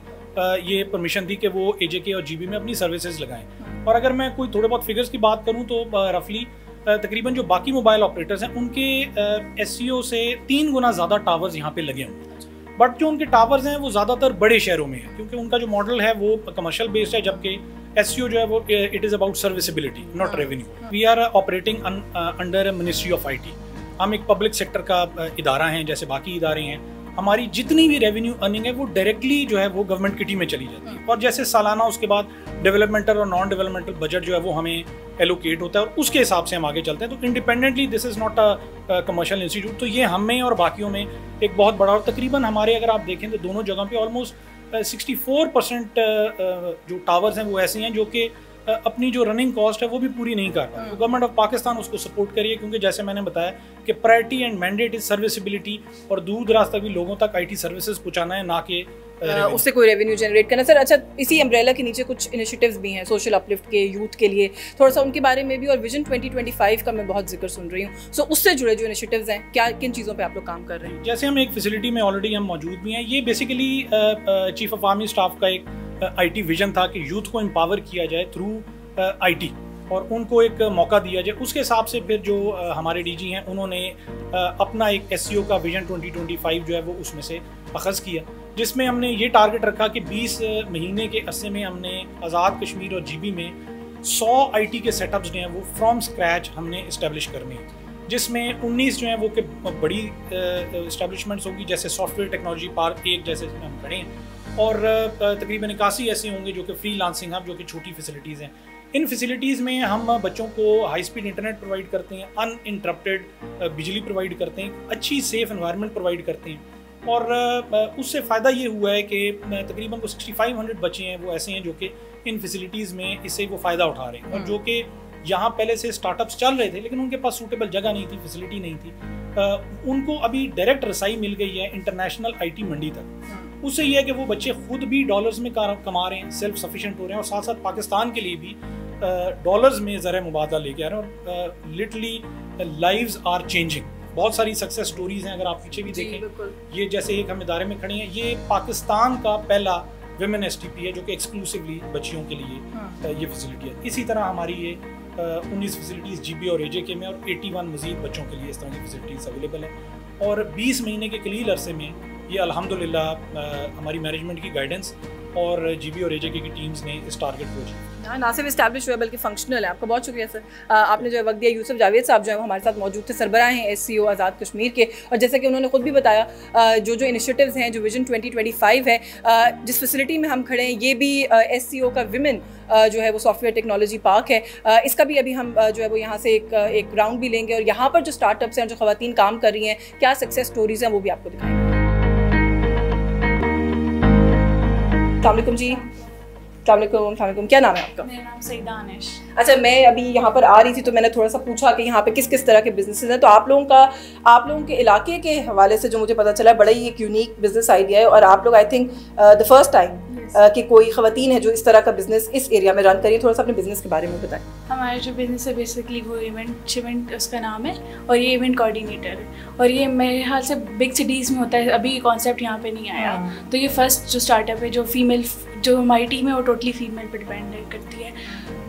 ये परमिशन थी कि वो AJK और GB में अपनी सर्विसेज लगाएं। और अगर मैं कोई थोड़े बहुत फिगर्स की बात करूं तो रफली तकरीबन जो बाकी मोबाइल ऑपरेटर्स हैं उनके SEO से 3 गुना ज़्यादा टावर्स यहाँ पे लगे हुए। बट जो उनके टावर्स हैं वो ज़्यादातर बड़े शहरों में है, क्योंकि उनका जो मॉडल है वो कमर्शियल बेस्ड है, जबकि SEO जो है वो it is about serviceability not revenue. We are operating under ministry of IT। हम एक पब्लिक सेक्टर का इदारा हैं जैसे बाकी इदारे हैं। हमारी जितनी भी रेवेन्यू अर्निंग है वो डायरेक्टली जो है वो गवर्नमेंट किटी में चली जाती है, और जैसे सालाना उसके बाद डेवलपमेंटल और नॉन डेवलपमेंटल बजट जो है वो हमें एलोकेट होता है और उसके हिसाब से हम आगे चलते हैं। तो independently this is not a commercial institute. तो ये हमें और बाकियों में एक बहुत बड़ा, और तकरीबन हमारे अगर आप देखें तो दोनों जगह पे ऑलमोस्ट 64% जो टावर्स हैं वो ऐसे हैं जो कि अपनी जो रनिंग कॉस्ट है वो भी पूरी नहीं कर पाते। तो गवर्नमेंट ऑफ पाकिस्तान उसको सपोर्ट करिए, क्योंकि जैसे मैंने बताया कि priority and mandate is serviceability, और दूर दराज तक भी लोगों तक IT सर्विसेज पहुंचाना है, ना कि उससे कोई रेवेन्यू जनरेट करना। सर अच्छा, इसी अम्ब्रेला के नीचे कुछ इनिशिएटिव्स भी हैं सोशल अपलिफ्ट के, यूथ के लिए, थोड़ा सा उनके बारे में भी, और विजन 2025 का मैं बहुत जिक्र सुन रही हूँ। सो उससे जुड़े जो इनिशिएटिव्स हैं, क्या किन चीज़ों पे आप लोग काम कर रहे हैं? जैसे हम एक फैसिलिटी में ऑलरेडी हम मौजूद भी हैं। ये basically chief of army staff का एक IT विजन था कि यूथ को एम्पावर किया जाए थ्रू IT, और उनको एक मौका दिया जाए। उसके हिसाब से फिर जो हमारे DG हैं उन्होंने अपना एक SEO का विजन 2025 जो है वो उसमें से अखज़ किया, जिसमें हमने ये टारगेट रखा कि 20 महीने के अरसे में हमने आज़ाद कश्मीर और GB में 100 IT के सेटअप्स जो हैं वो फ्रॉम स्क्रैच हमने इस्टेब्लिश करने हैं, जिसमें 19 जो हैं वो कि बड़ी इस्टेब्लिशमेंट्स होंगी, जैसे सॉफ्टवेयर टेक्नोलॉजी पार्क एक जैसे हम खड़े हैं, और तकरीबन 81 ऐसे होंगे जो कि फ्रीलांसिंग हब, जो कि छोटी फैसिलिटीज़ हैं। इन फैसिलिटीज़ में हम बच्चों को हाई स्पीड इंटरनेट प्रोवाइड करते हैं, अनइंटरप्टेड बिजली प्रोवाइड करते हैं, अच्छी सेफ एनवायरनमेंट प्रोवाइड करते हैं, और उससे फ़ायदा ये हुआ है कि तकरीबन को 6500 बच्चे हैं वो ऐसे हैं जो कि इन फैसिलिटीज़ में इससे वो फ़ायदा उठा रहे हैं, और जो कि यहाँ पहले से स्टार्टअप्स चल रहे थे लेकिन उनके पास सूटेबल जगह नहीं थी, फैसिलिटी नहीं थी, उनको अभी डायरेक्ट रसाई मिल गई है इंटरनेशनल IT मंडी तक। उससे ये है कि वो बच्चे खुद भी डॉलर्स में कमा रहे हैं, सेल्फ सफिशिएंट हो रहे हैं, और साथ साथ पाकिस्तान के लिए भी डॉलर्स में ज़रा मुबादला लेके आ रहे हैं, और लिटरली लाइव्स आर चेंजिंग। बहुत सारी सक्सेस स्टोरीज हैं, अगर आप पीछे भी देखें। ये जैसे एक हम इदारे में खड़े हैं, ये पाकिस्तान का पहला विमेन STP है जो कि एक्सक्लूसिवली बच्चियों के लिए ये फैसिलिटी है। इसी तरह हमारी ये 19 फैसिलिटीज़ GB और AJK में, और 81 मज़ीद बच्चों के लिए इस तरह की फैसिलिटीज़ अवेलेबल है, और 20 महीने के कलील अरसे में ये अल्हम्दुलिल्लाह हमारी मैनेजमेंट की गाइडेंस और GB और AJK की टीम्स ने इस टारगेट को अचीव, ना सिर्फ इस्टेब्लिश हुआ बल्कि फंक्शनल है। आपका बहुत शुक्रिया सर, आपने जो वक्त दिया। यूसुफ जावेद साहब जो है हमारे साथ मौजूद थे, सरबराह हैं SEO आज़ाद कश्मीर के, और जैसे कि उन्होंने खुद भी बताया जो इनिशिएटिव्स हैं, जो विजन 2025 है, जिस फैसिलिटी में हम खड़े हैं ये भी SEO का विमेन जो है वो सॉफ्टवेयर टेक्नोलॉजी पार्क है। इसका भी अभी हम जो है वो यहाँ से एक राउंड भी लेंगे, और यहाँ पर जो स्टार्टअप्स हैं, जो ख़वातीन काम कर रही हैं, क्या सक्सेस स्टोरीज़ हैं, वो भी आपको दिखाएंगे। अस्सलामुअलैकुम जी। अस्सलामुअलैकुम, क्या नाम है आपका? मेरा नाम सईदा अनिश। अच्छा, मैं अभी यहाँ पर आ रही थी तो मैंने थोड़ा सा पूछा कि यहाँ पे किस किस तरह के बिजनेसेस हैं, तो आप लोगों के इलाके के हवाले से जो मुझे पता चला, बड़ा ही एक यूनिक बिजनेस आइडिया है, और आप लोग I think the first time कि कोई ख़वातीन है जो इस तरह का बिजनेस इस एरिया में रन करिए। थोड़ा सा अपने बिजनेस के बारे में बताएं। हमारा जो बिज़नेस है बेसिकली वो इवेंट उसका नाम है, और ये इवेंट कोऑर्डिनेटर है, और ये मेरे ख्याल से बिग सिटीज़ में होता है, अभी कॉन्सेप्ट यहाँ पे नहीं आया। तो ये फर्स्ट जो स्टार्टअप है, जो फीमेल, जो हमारी टीम है वो टोटली फीमेल पर डिपेंड करती है,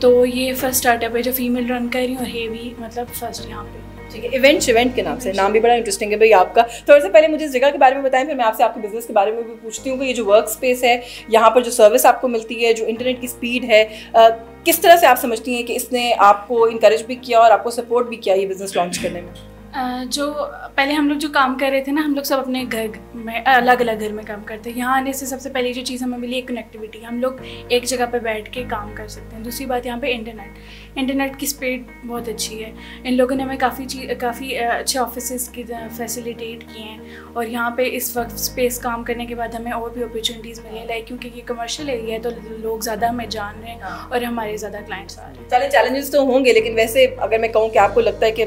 तो ये फर्स्ट स्टार्टअप है जो फीमेल रन कर रही है, और ये भी मतलब फर्स्ट यहाँ पे। ठीक है, इवेंट के नाम से, नाम भी बड़ा इंटरेस्टिंग है भाई आपका। थोड़ा सा पहले मुझे इस जगह के बारे में बताएं, फिर मैं आपसे आपके बिजनेस के बारे में भी पूछती हूँ कि ये जो वर्क स्पेस है, यहाँ पर जो सर्विस आपको मिलती है, जो इंटरनेट की स्पीड है, किस तरह से आप समझती हैं कि इसने आपको इनकरेज भी किया और आपको सपोर्ट भी किया ये बिज़नेस लॉन्च करने में? जो पहले हम लोग जो काम कर रहे थे ना, हम लोग सब अपने घर में अलग अलग घर में काम करते हैं। यहाँ आने से सबसे पहली जो चीज़ हमें मिली है कनेक्टिविटी, हम लोग एक जगह पे बैठ के काम कर सकते हैं। दूसरी बात यहाँ पे इंटरनेट की स्पीड बहुत अच्छी है। इन लोगों ने हमें काफ़ी अच्छे ऑफिसेस की फैसिलिटेट किए हैं और यहाँ पे इस वक्त स्पेस काम करने के बाद हमें और भी अपॉर्चुनिटीज़ मिली है, लाइक क्योंकि ये कमर्शियल एरिया है तो लोग ज़्यादा हमें जान रहे हैं और हमारे ज़्यादा क्लाइंट्स आ रहे हैं। चलें, चैलेंजेस तो होंगे, लेकिन वैसे अगर मैं कहूँ कि आपको लगता है कि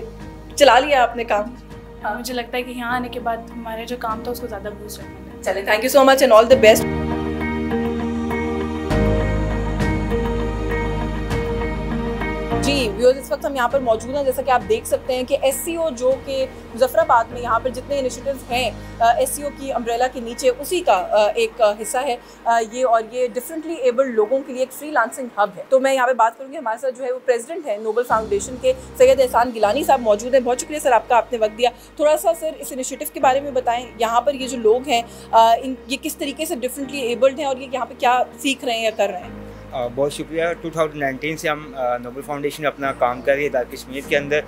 चला लिया आपने काम? हाँ, मुझे लगता है कि यहाँ आने के बाद हमारा जो काम था उसको ज़्यादा बूस्ट रखना है। चलें, thank you so much and all the best. जी व्यूअर्स, इस वक्त हम यहाँ पर मौजूद हैं। जैसा कि आप देख सकते हैं कि SCO जो कि मुजफ्फराबाद में यहाँ पर जितने इनिशिएटिव्स हैं SCO की अम्ब्रेला के नीचे, उसी का एक हिस्सा है ये, और ये डिफरेंटली एबल्ड लोगों के लिए एक फ्रीलांसिंग हब है। तो मैं यहाँ पे बात करूँगी, हमारे साथ जो है वो प्रेसिडेंट है नोबल फाउंडेशन के सैयद एहसान गिलानी साहब मौजूद हैं। बहुत शुक्रिया सर आपका, आपने वक्त दिया। थोड़ा सा सर इस इनिशिएटिव के बारे में बताएँ, यहाँ पर ये जो लोग हैं ये किस तरीके से डिफरेंटली एबल्ड हैं और ये यहाँ पर क्या सीख रहे हैं या कर रहे हैं? बहुत शुक्रिया। 2019 से हम नोबल फाउंडेशन अपना काम कर रही है आज़ाद कश्मीर के अंदर,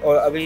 और अभी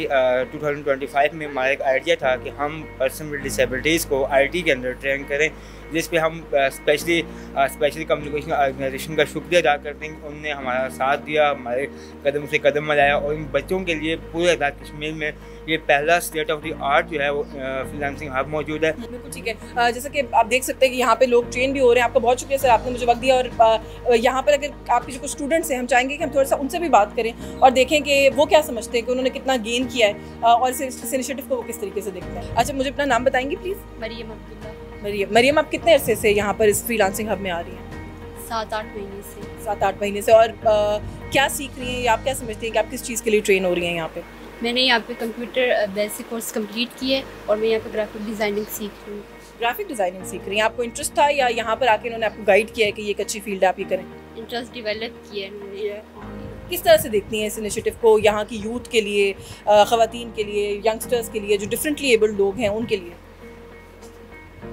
2025 में हमारा एक आइडिया था कि हम पर्सन विद डिसेबिलिटीज़ को IT के अंदर ट्रेन करें, जिस पे हम स्पेशली कम्युनिकेशन ऑर्गेनाइजेशन का शुक्रिया अदा करते हैं। उन्होंने हमारा साथ दिया, हमारे कदम से कदम मिलाया और इन बच्चों के लिए पूरे आज़ाद कश्मीर में ये पहला स्टेट ऑफ द आर्ट जो है वो फ्रीलांसिंग हब मौजूद है। बिल्कुल ठीक है। जैसा कि आप देख सकते हैं कि यहाँ पे लोग ट्रेन भी हो रहे हैं। आपका बहुत शुक्रिया सर, आपने मुझे वक्त दिया। और यहाँ पर अगर आपके जो कुछ स्टूडेंट्स हैं, हम चाहेंगे कि हम थोड़ा सा उनसे भी बात करें और देखें कि वो क्या समझते हैं, कि उन्होंने कितना गेन किया है और इस इनिशिएटिव को वो किस तरीके से देखते हैं। अच्छा, मुझे अपना नाम बताएंगी प्लीज़? मरियम, आप कितने अरसे से यहाँ पर इस फ्रीलांसिंग हब में आ रही हैं? 7-8 महीने से। 7-8 महीने से। और क्या सीख रही हैं या आप क्या समझती हैं कि आप किस चीज़ के लिए ट्रेन हो रही हैं यहाँ पे? मैंने यहाँ पे कंप्यूटर बेसिक कोर्स कंप्लीट किए और मैं यहाँ पे ग्राफिक डिज़ाइनिंग सीख रही हूँ। ग्राफिक डिज़ाइनिंग सीख रही हैं, आपको इंटरेस्ट था या यहाँ पर आके इन्होंने आपको गाइड किया है कि ये एक अच्छी फील्ड है, आप ये करें? इंटरेस्ट डेवलप किया है। किस तरह से देखती हैं इस इनिशिएटिव को यहाँ की यूथ के लिए, ख़वातीन के लिए, यंगस्टर्स के लिए, जो डिफरेंटली एबल्ड लोग हैं उनके लिए?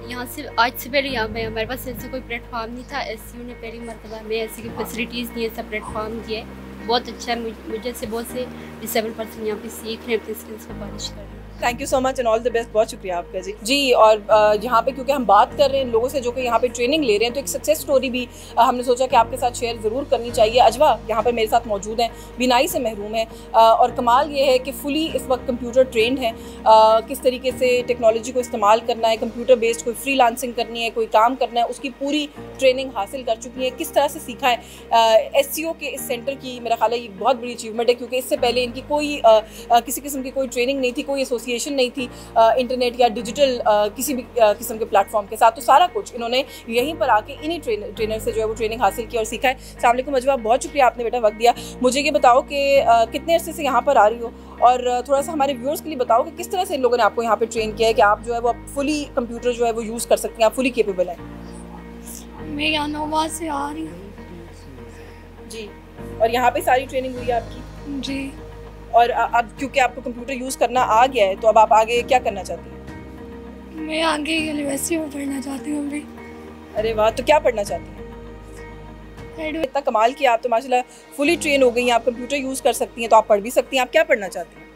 यहाँ से आज से पहले यहाँ पे हमारे पास ऐसा कोई प्लेटफॉर्म नहीं था। SCO ने पहली मरतबा हमें ऐसी की फैसिलिटीज़ दी, ऐसा प्लेटफॉर्म दिया है। बहुत अच्छा है। मुझे से बहुत से डिसेबल पर्सन यहाँ पे सीख रहे हैं, अपने स्किल्स को पॉलिश कर रहे हैं। Thank you so much and all the best. बहुत शुक्रिया आपका जी। और यहाँ पे क्योंकि हम बात कर रहे हैं लोगों से जो कि यहाँ पे ट्रेनिंग ले रहे हैं, तो एक सक्सेस स्टोरी भी हमने सोचा कि आपके साथ शेयर ज़रूर करनी चाहिए। अजवा यहाँ पर मेरे साथ मौजूद हैं, बिनाई से महरूम है, और कमाल ये है कि फुली इस वक्त कंप्यूटर ट्रेंड है। किस तरीके से टेक्नोलॉजी को इस्तेमाल करना है, कंप्यूटर बेस्ड कोई फ्रीलांसिंग करनी है, कोई काम करना है, उसकी पूरी ट्रेनिंग हासिल कर चुकी है। किस तरह से सीखा है SCO के इस सेंटर की, मेरा ख्याल है ये बहुत बड़ी अचीवमेंट है, क्योंकि इससे पहले इनकी कोई किसी किस्म की कोई ट्रेनिंग नहीं थी, कोई एसोसिएशन नहीं थी इंटरनेट या डिजिटल किसी भी किस्म के प्लेटफॉर्म के साथ। तो सारा कुछ इन्होंने यहीं पर आके इन्हीं ट्रेनर से जो है वो ट्रेनिंग हासिल की और सीखा है। अस्सलाम वालेकुम अजवा, बहुत शुक्रिया आपने बेटा वक्त दिया। मुझे ये बताओ कि कितने अरसे से यहाँ पर आ रही हो, और थोड़ा सा हमारे व्यूअर्स के लिए बताओ कि किस तरह से इन लोगों ने आपको यहाँ पे ट्रेन किया है कि आप जो है वो फुली कंप्यूटर जो है वो यूज़ कर सकते हैं, आप फुली केपेबल हैं? मैं यहाँ नौबाद से आ रही हूँ जी। और यहाँ पे सारी ट्रेनिंग हुई है आपकी? जी। और अब क्योंकि आपको कंप्यूटर यूज़ करना आ गया है, तो अब आप आगे क्या करना चाहती हैं? मैं आगे यूनिवर्सिटी में पढ़ना चाहती हूँ अभी। अरे वाह, तो क्या पढ़ना चाहती हैं? इतना कमाल किया, आप तो माशाल्लाह फुली ट्रेन हो गई हैं, आप कंप्यूटर यूज़ कर सकती हैं, तो आप पढ़ भी सकती हैं। आप क्या पढ़ना चाहती हैं?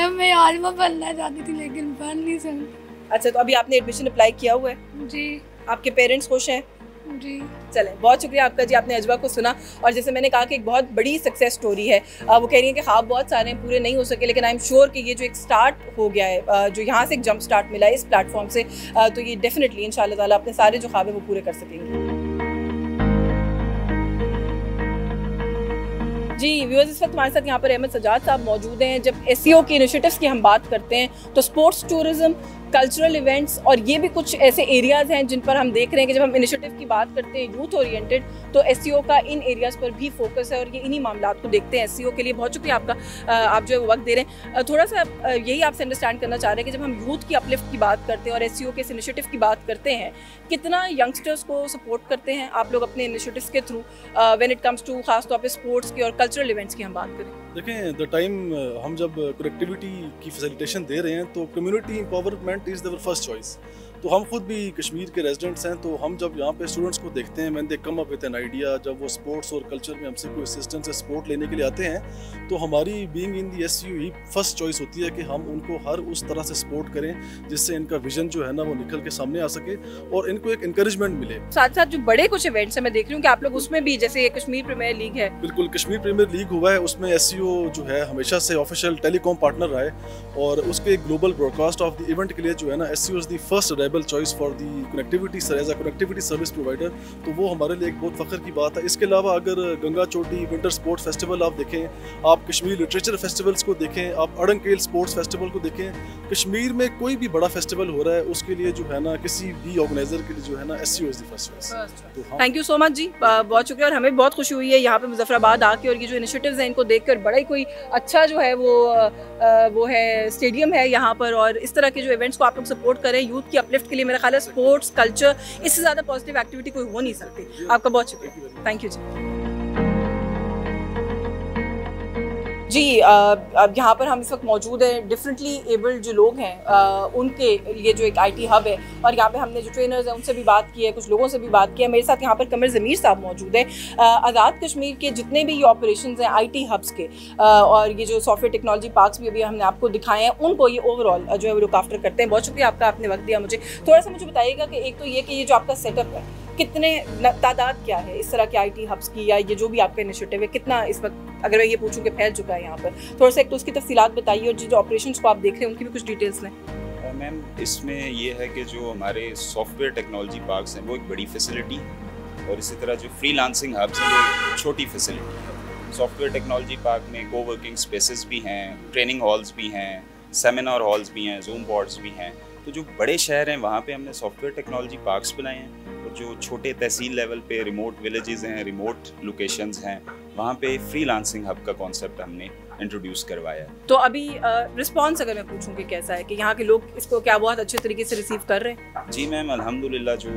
मैं आलिमा बनना चाहती थी लेकिन बन नहीं सकती। अच्छा, तो अभी आपने एडमिशन अप्लाई किया हुआ है? जी। आपके पेरेंट्स खुश हैं? जी। चलें, बहुत शुक्रिया आपका जी, आपने अजवा को सुना। और जैसे मैंने कहा कि एक बहुत बड़ी सक्सेस स्टोरी है। वो कह रही हैं कि ख्वाब बहुत सारे हैं, पूरे नहीं हो सके, लेकिन आई एम श्योर कि ये जो एक स्टार्ट हो गया है, जो यहाँ से एक जंप स्टार्ट मिला है इस प्लेटफॉर्म से, तो ये डेफिनेटली इंशाल्लाह ताला अपने सारे जो ख्वाब है वो पूरे कर सकेंगे। जी व्यूअर्स, इस वक्त हमारे साथ यहाँ पर अहमद सजाद साहब मौजूद हैं। जब SCO के इनिशिएटिव्स की हम बात करते हैं तो स्पोर्ट्स टूरिज़्म, कल्चरल इवेंट्स और ये भी कुछ ऐसे एरियाज़ हैं जिन पर हम देख रहे हैं कि जब हम इनिशिएटिव की बात करते हैं यूथ ओरिएंटेड, तो SCO का इन एरियाज़ पर भी फोकस है और ये इन्हीं मामलात को देखते हैं। SCO के लिए बहुत शुक्रिया आपका, आप जो है वो वक्त दे रहे हैं। थोड़ा सा यही आपसे अंडरस्टैंड करना चाह रहे हैं कि जब हम यूथ की अपलिफ्ट की बात करते हैं और SCO के इस इनिशिएटिव की बात करते हैं, कितना यंगस्टर्स को सपोर्ट करते हैं आप लोग अपने इनिशिएटिव्स के through when it comes to खास तौर पे स्पोर्ट्स की और कल्चरल इवेंट्स की हम बात करें? देखें, द टाइम हम जब कनेक्टिविटी की फैसिलिटेशन दे रहे हैं तो community empowerment is the first choice. तो हम खुद भी कश्मीर के रेजिडेंट्स हैं, तो हम जब यहाँ पे स्टूडेंट्स को देखते हैं, when they come up with an idea, जब वो स्पोर्ट्स और कल्चर में हमसे कोई असिस्टेंस या सपोर्ट लेने के लिए आते हैं, तो हमारी being in the SCU he first choice होती है कि हम उनको हर उस तरह से सपोर्ट करें जिससे इनका विजन जो है ना वो निकल के सामने आ सके और इनको एक इंकरेजमेंट मिले। साथ साथ जो बड़े कुछ इवेंट्स हैं मैं देख रही हूँ कि आप लोग उसमें भी, जैसे कश्मीर प्रीमियर लीग है। बिल्कुल, कश्मीर प्रीमियर लीग हुआ है, उसमें SCO जो है हमेशा से ऑफिशियल टेलीकॉम पार्टनर रहा है और उसके global broadcast of the event के लिए जो है ना SCO is the first reliable choice for the connectivity as a connectivity service provider. तो वो हमारे लिए एक बहुत फख्र की बात है। इसके अलावा अगर गंगा चोटी विंटर स्पोर्ट्स फेस्टिवल आप देखें, आप कश्मीर लिटरेचर फेस्टिवल्स को देखें, आप अड़ंकेल स्पोर्ट्स फेस्टिवल को देखें, कश्मीर में कोई भी बड़ा फेस्टिवल हो रहा है उसके लिए जो है ना किसी भी ऑर्गेनाइजर के लिए जो है ना SCO is the first choice. Thank you so much जी, बहुत शुक्रिया। और हमें बहुत खुशी हुई है यहाँ पे मुजफ्फराबाद आके और ये जो इनिशिएटिव्स हैं इनको देखकर, बड़ा ही कोई अच्छा जो है वो है स्टेडियम है यहाँ पर, और इस तरह के जो इवेंट्स को आप लोग सपोर्ट करें यूथ की अपलिफ्ट के लिए। मेरा ख्याल है स्पोर्ट्स कल्चर इससे ज़्यादा पॉजिटिव एक्टिविटी कोई हो नहीं सकती। आपका बहुत शुक्रिया, थैंक यू जी। जी, अब यहाँ पर हम इस वक्त मौजूद हैं डिफरेंटली एबल्ड जो लोग हैं उनके लिए जो एक IT हब है, और यहाँ पे हमने जो ट्रेनर्स हैं उनसे भी बात की है, कुछ लोगों से भी बात की है। मेरे साथ यहाँ पर कमर ज़मीर साहब मौजूद हैं। आज़ाद कश्मीर के जितने भी ये ऑपरेशंस हैं IT हब्स के और ये जो सॉफ्टवेयर टेक्नोलॉजी पार्क्स भी अभी हमने आपको दिखाए हैं, उनको ये ओवरऑल जो है वो लुक आफ्टर करते हैं। बहुत शुक्रिया आपका, आपने वक्त दिया मुझे। थोड़ा सा मुझे बताइएगा कि एक तो ये कि ये जो आपका सेटअप है, कितने तादाद क्या है इस तरह के IT हब्स की, या ये जो भी आपका इनिशिएटिव है कितना इस वक्त, अगर मैं ये पूछूं कि फैल चुका है यहाँ पर, थोड़ा सा एक तो उसकी तफसीलात बताइए, और जो ऑपरेशंस को आप देख रहे हैं उनकी भी कुछ डिटेल्स लें। मैम, इसमें ये है कि जो हमारे सॉफ्टवेयर टेक्नोलॉजी पार्क्स हैं वो एक बड़ी फैसिलिटी है, और इसी तरह जो फ्रीलांसिंग हब्स हैं वो छोटी फैसिलिटी है। सॉफ्टवेयर टेक्नोलॉजी पार्क में कोवर्किंग स्पेसेस भी हैं, ट्रेनिंग हॉल्स भी हैं, सेमिनार हॉल्स भी हैं, जूम बोर्ड्स भी हैं। तो जो बड़े शहर हैं वहाँ पे हमने सॉफ्टवेयर टेक्नोलॉजी पार्क्स बनाए हैं, और जो छोटे तहसील लेवल पे रिमोट विलेजेस हैं, रिमोट लोकेशंस हैं, वहाँ पे फ्रीलांसिंग हब का कॉन्सेप्ट हमने इंट्रोड्यूस करवाया है। तो अभी रिस्पांस अगर मैं पूछूं कि कैसा है, कि यहाँ के लोग इसको क्या बहुत अच्छे तरीके से रिसीव कर रहे हैं? जी मैम, अल्हम्दुलिल्लाह जो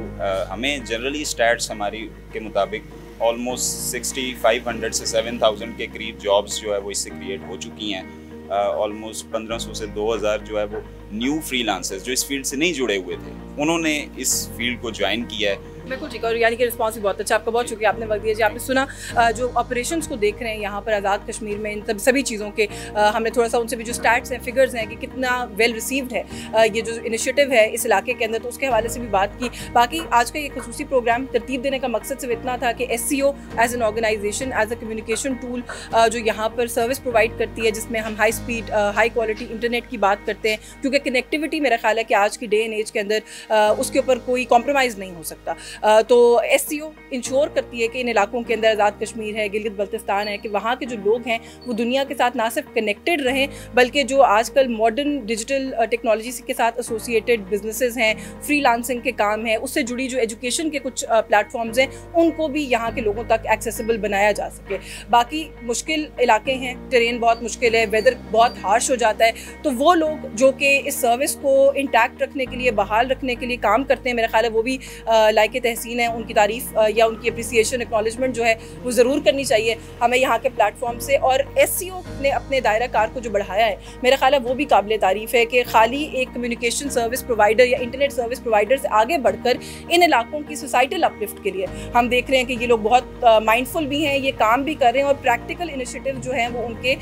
हमें जनरली स्टैट्स हमारी के मुताबिक ऑलमोस्ट 6500 से 7000 के करीब जॉब्स जो है वो इससे क्रिएट हो चुकी हैं। ऑलमोस्ट 1500 से 2000 जो है वो न्यू फ्रीलांसर्स जो इस फील्ड से नहीं जुड़े हुए थे, उन्होंने इस फील्ड को ज्वाइन किया है। बिल्कुल ठीक है, और यानी कि रिस्पांस भी बहुत अच्छा। आपका बहुत शुक्रिया, आपने वक्त दिया जी। आपने सुना जो ऑपरेशंस को देख रहे हैं यहाँ पर आज़ाद कश्मीर में, इन सभी चीज़ों के हमने थोड़ा सा उनसे भी जो स्टैट्स हैं, फिगर्स हैं कि कितना वेल रिसीव्ड है ये जो इनिशिएटिव है इस इलाके के अंदर, तो उसके हवाले से भी बात की। बाकी आज का ये खसूसी प्रोग्राम तरतीब देने का मकसद सिर्फ इतना था कि SCO as an organisation, as a communication tool जो यहाँ पर सर्विस प्रोवाइड करती है, जिसमें हम high speed high quality internet की बात करते हैं, क्योंकि कनेक्टिविटी मेरा ख्याल है कि आज की डे एंड एज के अंदर उसके ऊपर कोई कॉम्प्रोमाइज़ नहीं हो सकता। तो SCO इंश्योर करती है कि इन इलाकों के अंदर आज़ाद कश्मीर है, गिलगित बल्तिस्तान है, कि वहाँ के जो लोग हैं वो दुनिया के साथ ना सिर्फ कनेक्टेड रहें, बल्कि जो आजकल मॉडर्न डिजिटल टेक्नोलॉजी के साथ एसोसिएटेड बिजनेसेस हैं, फ्रीलांसिंग के काम हैं, उससे जुड़ी जो एजुकेशन के कुछ प्लेटफॉर्म्स हैं, उनको भी यहाँ के लोगों तक एक्सेसिबल बनाया जा सके। बाकी मुश्किल इलाके हैं, टेरेन बहुत मुश्किल है, वेदर बहुत हार्श हो जाता है, तो वो लोग जो कि इस सर्विस को इंटैक्ट रखने के लिए, बहाल रखने के लिए काम करते हैं, मेरा ख्याल है वो भी लायक तहसीन है। उनकी तारीफ या उनकी अप्रिसिएशन, एक्नॉलेजमेंट जो है वो ज़रूर करनी चाहिए हमें यहाँ के प्लेटफॉर्म से। और SCO ने अपने दायरा कार को जो बढ़ाया है, मेरा ख्याल है वो भी काबिल तारीफ है कि खाली एक कम्युनिकेशन सर्विस प्रोवाइडर या इंटरनेट सर्विस प्रोवाइडर से आगे बढ़कर इन इलाकों की सोसाइटल अपलिफ्ट के लिए हम देख रहे हैं कि ये लोग बहुत माइंडफुल भी हैं, ये काम भी कर रहे हैं, और प्रैक्टिकल इनिशिएटिव जो हैं वो उनके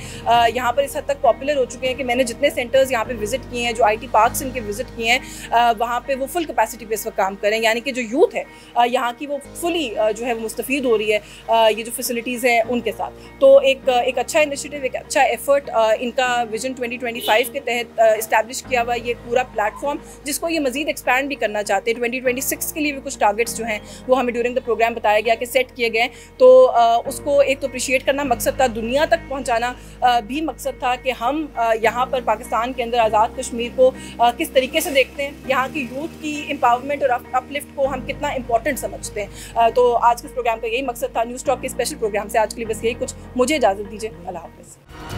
यहाँ पर इस हद तक पॉपुलर हो चुके हैं कि मैंने जितने सेंटर्स यहाँ पे विजिट किए हैं, जो IT पार्क्स इनके विजिट किए हैं, वहाँ पे वो फुल कैपेसिटी पे इस वक्त काम करें, यानी कि जो यूथ है यहाँ की वो फुली जो है वो मुस्तफ़ीद हो रही है ये जो फैसिलिटीज़ हैं उनके साथ। तो एक अच्छा इनिशिएटिव, एक अच्छा एफर्ट इनका विजन 2025 के तहत इस्टेब्लिश किया हुआ ये पूरा प्लेटफॉर्म, जिसको ये मज़ीद एक्सपैंड भी करना चाहते हैं। 2026 के लिए भी कुछ टारगेट्स जो हैं वो हमें ड्यूरिंग द प्रोग्राम बताया गया कि सेट किए गए, तो उसको एक तो अप्रिशिएट करना मकसद था, दुनिया तक पहुँचाना भी मकसद था कि हम यहाँ पर पाकिस्तान के अंदर आज़ाद कश्मीर को किस तरीके से देखते हैं, यहाँ की यूथ की एम्पावरमेंट और अपलिफ्ट को हम कितना इंपॉर्टेंट समझते हैं। तो आज के इस प्रोग्राम का यही मकसद था। न्यूज़ टॉक के स्पेशल प्रोग्राम से आज के लिए बस यही कुछ। मुझे इजाज़त दीजिए, अल्लाह हाफ़िज़।